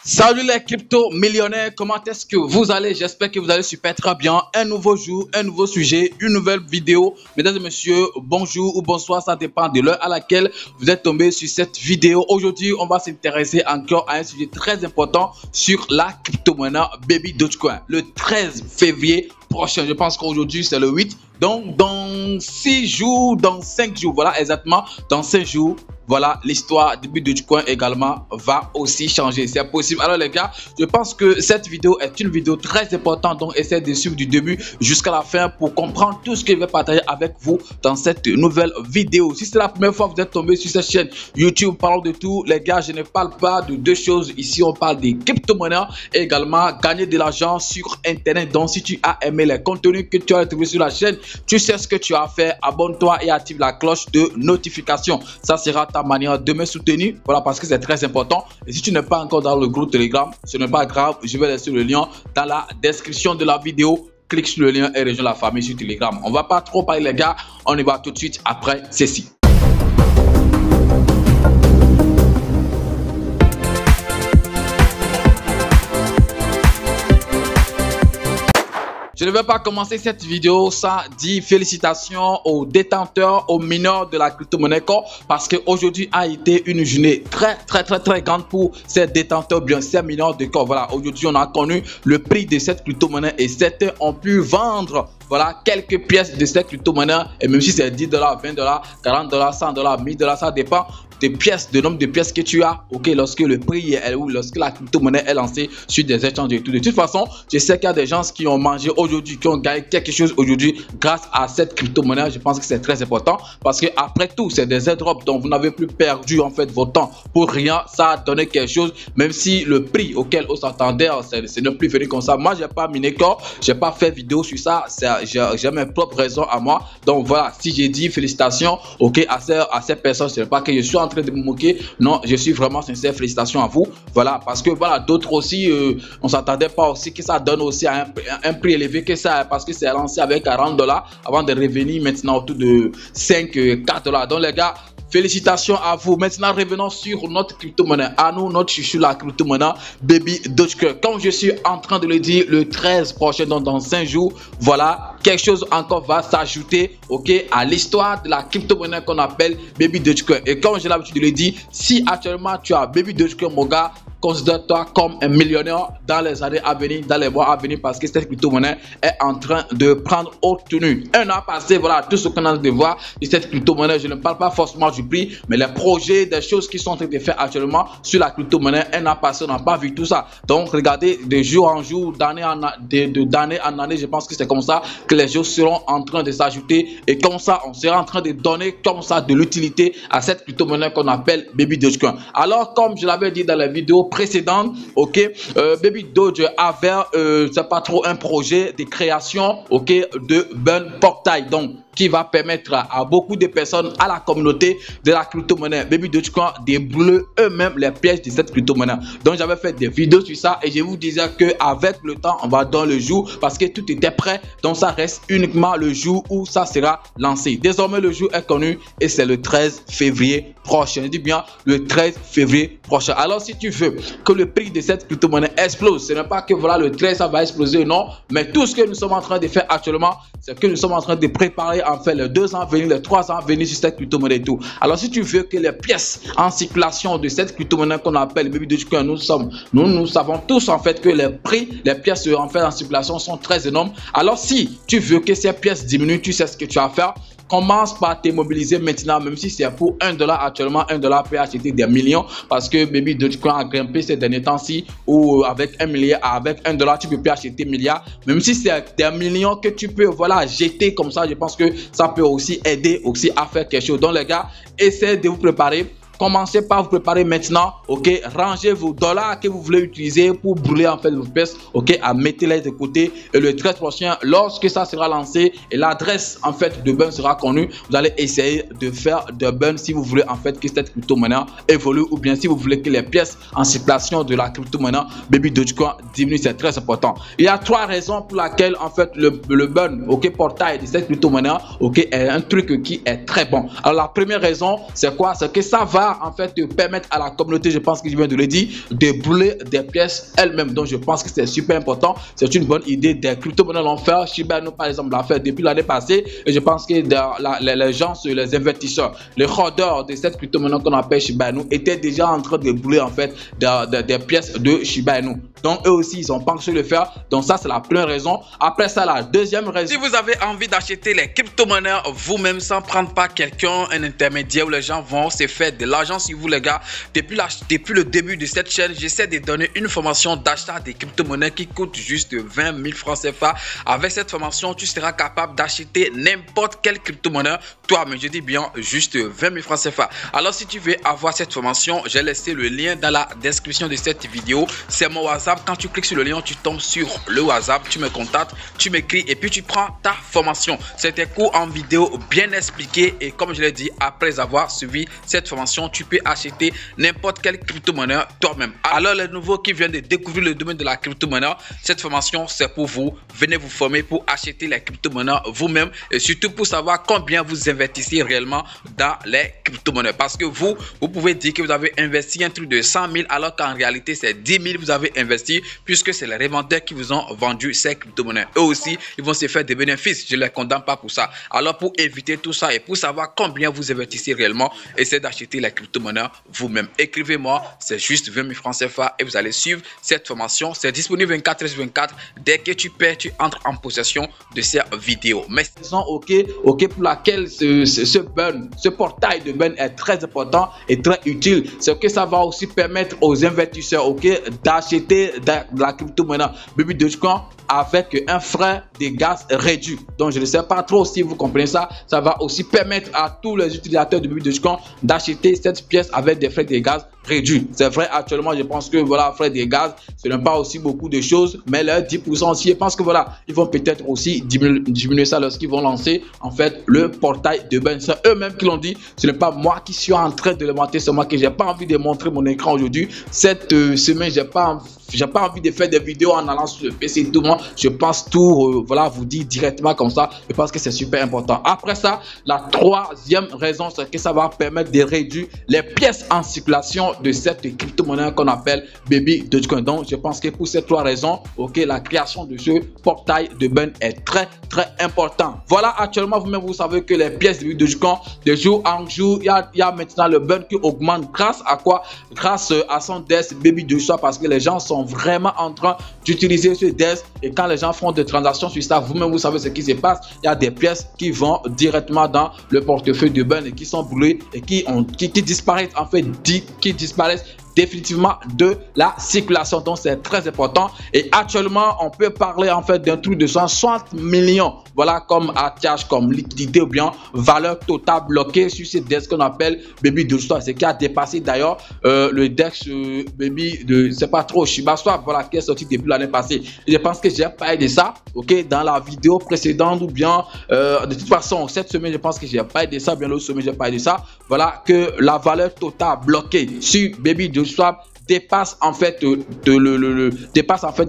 Salut les crypto millionnaires, comment est-ce que vous allez? J'espère que vous allez super très bien. Un nouveau jour, un nouveau sujet, une nouvelle vidéo. Mesdames et messieurs, bonjour ou bonsoir, ça dépend de l'heure à laquelle vous êtes tombé sur cette vidéo. Aujourd'hui, on va s'intéresser encore à un sujet très important sur la crypto-monnaie Baby Dogecoin. Le 13 février prochain, je pense qu'aujourd'hui c'est le 8. Donc dans 6 jours, dans 5 jours, voilà exactement, dans 5 jours. Voilà, l'histoire de Baby Dogecoin également va aussi changer. C'est possible. Alors les gars, je pense que cette vidéo est une vidéo très importante. Donc essayez de suivre du début jusqu'à la fin pour comprendre tout ce que je vais partager avec vous dans cette nouvelle vidéo. Si c'est la première fois que vous êtes tombé sur cette chaîne YouTube, parlons de tout. Les gars, je ne parle pas de deux choses. Ici, on parle des crypto-monnaies et également gagner de l'argent sur Internet. Donc si tu as aimé les contenus que tu as trouvé sur la chaîne, tu sais ce que tu as à faire. Abonne-toi et active la cloche de notification. Ça sera ta manière de me soutenir, voilà, parce que c'est très important. Et si tu n'es pas encore dans le groupe Telegram, ce n'est pas grave, je vais laisser le lien dans la description de la vidéo. Clique sur le lien et rejoins la famille sur Telegram. On va pas trop parler les gars, on y va tout de suite après ceci. Je ne vais pas commencer cette vidéo sans dire félicitations aux détenteurs, aux mineurs de la crypto-monnaie parce qu'aujourd'hui a été une journée très grande pour ces détenteurs, bien ces mineurs de corps. Voilà, aujourd'hui on a connu le prix de cette crypto-monnaie et certains ont pu vendre voilà quelques pièces de cette crypto-monnaie et même si c'est $10, $20, $40, $100, $1000, ça dépend des pièces, de nombre de pièces que tu as, ok, lorsque le prix est ou lorsque la crypto-monnaie est lancée sur des échanges et tout. De toute façon, je sais qu'il y a des gens qui ont mangé aujourd'hui, qui ont gagné quelque chose aujourd'hui grâce à cette crypto-monnaie. Je pense que c'est très important parce que après tout, c'est des airdrops dont vous n'avez plus perdu en fait votre temps pour rien. Ça a donné quelque chose, même si le prix auquel on s'attendait, c'est ne plus venu comme ça. Moi, j'ai pas miné corps, j'ai pas fait vidéo sur ça. J'ai mes propres raisons à moi. Donc voilà, si j'ai dit félicitations, ok, à ces personnes, c'est pas que je suis en train de me moquer, non, je suis vraiment sincère, félicitations à vous, voilà, parce que voilà, d'autres aussi, on s'attendait pas aussi que ça donne aussi un prix élevé que ça, parce que c'est lancé avec $40 avant de revenir maintenant autour de 4 $. Donc les gars, félicitations à vous. Maintenant, revenons sur notre crypto-monnaie. À nous, notre chouchou, la crypto-monnaie Baby Dogecoin. Comme je suis en train de le dire, le 13 prochain, donc dans 5 jours, voilà, quelque chose encore va s'ajouter, ok, à l'histoire de la crypto-monnaie qu'on appelle Baby Dogecoin. Et comme j'ai l'habitude de le dire, si actuellement tu as Baby Dogecoin, mon gars, considère-toi comme un millionnaire dans les années à venir, dans les mois à venir, parce que cette crypto-monnaie est en train de prendre haute tenue. Un an passé, voilà tout ce qu'on a de voir de cette crypto-monnaie. Je ne parle pas forcément du prix, mais les projets, des choses qui sont en train de faire actuellement sur la crypto-monnaie. Un an passé, on n'a pas vu tout ça. Donc, regardez, de jour en jour, d'année en année, je pense que c'est comme ça que les choses seront en train de s'ajouter et comme ça, on sera en train de donner comme ça de l'utilité à cette crypto-monnaie qu'on appelle Baby Dogecoin. Alors, comme je l'avais dit dans la vidéo précédente, ok, Baby Doge avait c'est pas trop un projet de création, ok, de burn portail, donc qui va permettre à beaucoup de personnes, à la communauté de la crypto-monnaie Baby Dogecoin de brûler eux-mêmes les pièges de cette crypto-monnaie. Donc j'avais fait des vidéos sur ça et je vous disais que avec le temps, on va dans le jour parce que tout était prêt. Donc ça reste uniquement le jour où ça sera lancé. Désormais, le jour est connu et c'est le 13 février prochain. Je dis bien le 13 février prochain. Alors si tu veux que le prix de cette crypto-monnaie explose, ce n'est pas que voilà le 13 ça va exploser, non, mais tout ce que nous sommes en train de faire actuellement, c'est que nous sommes en train de préparer en fait les 2 ans à venir, les 3 ans à venir sur cette crypto-monnaie et tout. Alors si tu veux que les pièces en circulation de cette crypto-monnaie qu'on appelle Baby Dogecoin, nous savons tous en fait que les prix, les pièces en fait en circulation sont très énormes. Alors si tu veux que ces pièces diminuent, tu sais ce que tu as à faire. Commence par te mobiliser maintenant, même si c'est pour $1 actuellement. $1 peut acheter des millions parce que Baby Dogecoin a grimpé ces derniers temps-ci ou avec avec $1 tu peux plus acheter milliards. Même si c'est des millions que tu peux voilà jeter comme ça, je pense que ça peut aussi aider aussi à faire quelque chose. Donc les gars, essayez de vous préparer. Commencez par vous préparer maintenant, ok, rangez vos dollars que vous voulez utiliser pour brûler en fait vos pièces, ok, mettez-les de côté et le 13 prochain, lorsque ça sera lancé et l'adresse en fait de burn sera connue, vous allez essayer de faire de burn si vous voulez en fait que cette crypto-monnaie évolue ou bien si vous voulez que les pièces en circulation de la crypto-monnaie Baby Dogecoin diminuent, c'est très important. Il y a 3 raisons pour lesquelles en fait le burn, ok, portail de cette crypto-monnaie, ok, est un truc qui est très bon. Alors la première raison, c'est quoi? C'est que ça va va en fait permettre à la communauté, je pense que je viens de le dire, de brûler des pièces elles-mêmes. Donc je pense que c'est super important, c'est une bonne idée. Des crypto-monnaies l'ont fait, Shiba Inu par exemple l'a fait depuis l'année passée, et je pense que les gens, les investisseurs, les holders de cette crypto-monnaie qu'on appelle Shiba Inu étaient déjà en train de brûler en fait des pièces de Shiba Inu. Donc eux aussi ils ont pensé le faire. Donc ça c'est la première raison. Après ça, la deuxième raison, si vous avez envie d'acheter les crypto-monnaies vous-même sans prendre pas quelqu'un, un intermédiaire où les gens vont se faire de l'argent sur vous les gars, depuis le début de cette chaîne, j'essaie de donner une formation d'achat des crypto-monnaies qui coûte juste 20 000 francs CFA. Avec cette formation, tu seras capable d'acheter n'importe quelle crypto-monnaie toi-même. Je dis bien juste 20 000 francs CFA. Alors si tu veux avoir cette formation, j'ai laissé le lien dans la description de cette vidéo. C'est mon WhatsApp. Quand tu cliques sur le lien, tu tombes sur le WhatsApp, tu me contactes, tu m'écris et puis tu prends ta formation. C'est un cours en vidéo bien expliqué et comme je l'ai dit, après avoir suivi cette formation, tu peux acheter n'importe quelle crypto-monnaie toi-même. Alors les nouveaux qui viennent de découvrir le domaine de la crypto-monnaie, cette formation c'est pour vous. Venez vous former pour acheter les crypto-monnaies vous-même et surtout pour savoir combien vous investissez réellement dans les crypto-monnaies. Parce que vous pouvez dire que vous avez investi un truc de 100 000 alors qu'en réalité c'est 10 000 vous avez investi, puisque c'est les revendeurs qui vous ont vendu ces crypto-monnaies. Eux aussi, ils vont se faire des bénéfices. Je ne les condamne pas pour ça. Alors pour éviter tout ça et pour savoir combien vous investissez réellement, essayez d'acheter les crypto-monnaies vous-même. Écrivez-moi, c'est juste 20 000 francs CFA et vous allez suivre cette formation. C'est disponible 24/24. Dès que tu paies, tu entres en possession de ces vidéos. Mais ok pour laquelle ce portail de burn est très important et très utile, c'est que ça va aussi permettre aux investisseurs d'acheter de la crypto-monnaie Baby Dogecoin avec un frais de gaz réduit. Donc je ne sais pas trop si vous comprenez ça. Ça va aussi permettre à tous les utilisateurs de Baby Dogecoin d'acheter cette pièce avec des frais de gaz réduits. C'est vrai, actuellement je pense que voilà, frais de gaz, ce n'est pas aussi beaucoup de choses, mais le 10% aussi, je pense que voilà, ils vont peut-être aussi diminuer ça lorsqu'ils vont lancer en fait le portail de burn. C'est eux-mêmes qui l'ont dit, ce n'est pas moi qui suis en train de le monter, c'est moi que j'ai pas envie de montrer mon écran aujourd'hui. Cette semaine, j'ai pas envie de faire des vidéos en allant sur le PC tout le monde. Je pense tout voilà, vous dire directement comme ça. Je pense que c'est super important. Après ça, la troisième raison, c'est que ça va permettre de réduire les pièces en circulation de cette crypto-monnaie qu'on appelle Baby Dogecoin. Donc je pense que pour ces trois raisons, la création de ce portail de burn est très important. Voilà, actuellement vous-même vous savez que les pièces de Baby Dogecoin, de jour en jour, il y a maintenant le burn qui augmente. Grâce à quoi? Grâce à son DEX Baby Dogecoin, parce que les gens sont vraiment en train d'utiliser ce DEX et quand les gens font des transactions sur ça, vous-même vous savez ce qui se passe. Il y a des pièces qui vont directement dans le portefeuille de burn et qui sont brûlées et qui disparaissent en fait, qui disparaissent définitivement de la circulation. Donc c'est très important et actuellement on peut parler en fait d'un truc de 160 millions, voilà, comme ATH, comme liquidité ou bien valeur totale bloquée sur ce DEX qu'on appelle Baby Dogecoin, ce qui a dépassé d'ailleurs le DEX Baby de, c'est pas trop, Shiba Swap, voilà, qui est sorti depuis l'année passée. Et je pense que j'ai parlé de ça dans la vidéo précédente ou bien de toute façon cette semaine je pense que j'ai parlé de ça, bien l'autre semaine j'ai parlé de ça, voilà, que la valeur totale bloquée sur Baby Dogecoin dépasse en fait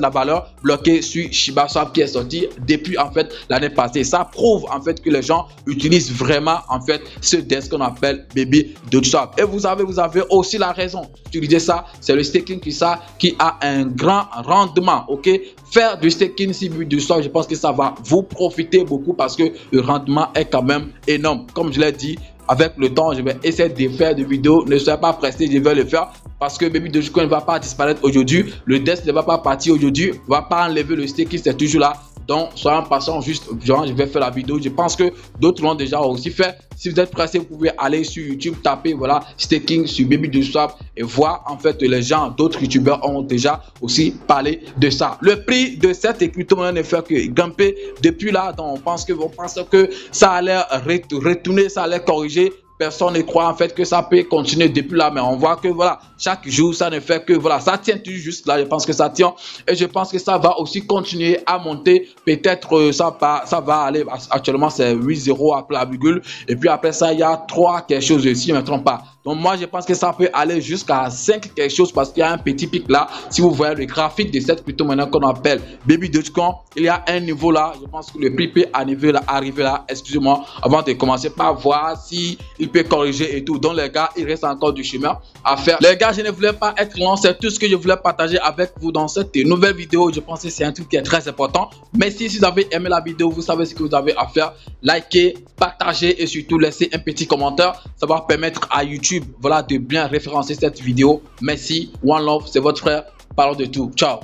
la valeur bloquée sur Shiba Swap qui est sorti depuis en fait l'année passée. Ça prouve en fait que les gens utilisent vraiment en fait ce DEX qu'on appelle Baby Dogecoin. Et vous avez aussi la raison d'utiliser ça, c'est le staking qui a un grand rendement. Faire du staking sur Baby Dogecoin, je pense que ça va vous profiter beaucoup parce que le rendement est quand même énorme. Comme je l'ai dit, avec le temps, je vais essayer de faire des vidéos. Ne soyez pas pressé, je vais le faire parce que Baby Dogecoin ne va pas disparaître aujourd'hui. Le DEX ne va pas partir aujourd'hui. On ne va pas enlever le staking, c'est toujours là. Donc, soyons patients, juste, genre, je vais faire la vidéo. Je pense que d'autres l'ont déjà aussi fait. Si vous êtes pressé, vous pouvez aller sur YouTube, taper, voilà, staking sur Baby Dogecoin et voir, en fait, les gens, d'autres youtubeurs ont déjà aussi parlé de ça. Le prix de cette crypto-monnaie ne fait que grimper depuis là. Donc, on pense que ça allait retourner, ça allait corriger. Personne ne croit en fait que ça peut continuer depuis là, mais on voit que voilà, chaque jour ça ne fait que voilà, ça tient toujours juste là. Je pense que ça tient et je pense que ça va aussi continuer à monter. Peut-être ça va aller, actuellement c'est 8,0 après la virgule et puis après ça il y a 3 quelque chose ici, je ne me trompe pas, Donc moi je pense que ça peut aller jusqu'à 5 quelque chose parce qu'il y a un petit pic là. Si vous voyez le graphique de cette crypto-monnaie qu'on appelle Baby Dogecoin, il y a un niveau là. Je pense que le prix peut arriver là, excusez-moi, avant de commencer par voir si il peut corriger et tout. Donc les gars, il reste encore du chemin à faire. Les gars, je ne voulais pas être long, c'est tout ce que je voulais partager avec vous dans cette nouvelle vidéo. Je pense que c'est un truc qui est très important. Merci si vous avez aimé la vidéo, vous savez ce que vous avez à faire. Likez, partagez et surtout laissez un petit commentaire. Ça va permettre à YouTube, voilà, de bien référencer cette vidéo. Merci, one love, c'est votre frère, parlons de tout. Ciao.